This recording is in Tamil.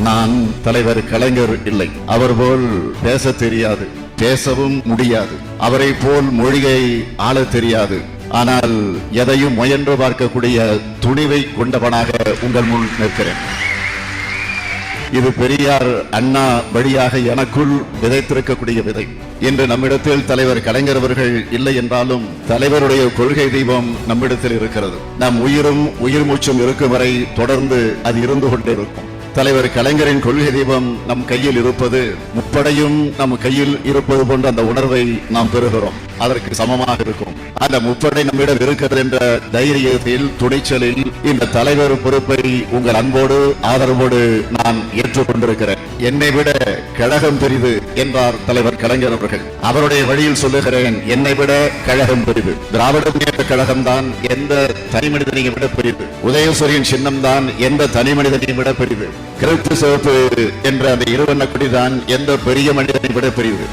நான் தலைவர் கலைஞர் இல்லை. அவர் போல் பேச தெரியாது, பேசவும் முடியாது. அவரை போல் மொழியை ஆள தெரியாது. ஆனால் எதையும் முயன்று பார்க்கக்கூடிய துணிவை கொண்டவனாக உங்கள் முன் நிற்கிறேன். இது பெரியார் அண்ணா வழியாக எனக்குள் விதைத்திருக்கக்கூடிய விதை. இன்று நம்மிடத்தில் தலைவர் கலைஞர் அவர்கள் இல்லை என்றாலும் தலைவருடைய கொள்கை தீபம் நம்மிடத்தில் இருக்கிறது. நம் உயிரும் உயிர் மூச்சும் இருக்கும் வரை தொடர்ந்து அது இருந்து கொண்டே இருக்கும். தலைவர் கலைஞரின் கொள்கை தீபம் நம் கையில் இருப்பது, முப்படையும் நம் கையில் இருப்பது போன்ற அந்த உணர்வை நாம் பெறுகிறோம். அதற்கு சமமாக இருக்கும். அந்த முப்படை நம்மிடம் இருக்கிறது என்ற தைரியத்தில், துணிச்சலில் இந்த தலைவர் பொறுப்பை உங்கள் அன்போடு ஆதரவோடு நான் ஏற்றுக்கொண்டிருக்கிறேன். என்னை விட கழகம் பெரிது என்றார் தலைவர் கலைஞர் அவர்கள். அவருடைய வழியில் சொல்லுகிறேன், என்னை விட கழகம் பெரிது. திராவிட முன்னேற்ற கழகம் தான் எந்த தனி மனிதனையும் விட பெரிது. உதயசூரியன் சின்னம் தான் எந்த தனி மனிதனையும் விட பெரிது. கருத்து சிவப்பு என்ற அந்த இருவண்ண கொடிதான் எந்த பெரிய மனிதனை விட பெரிது.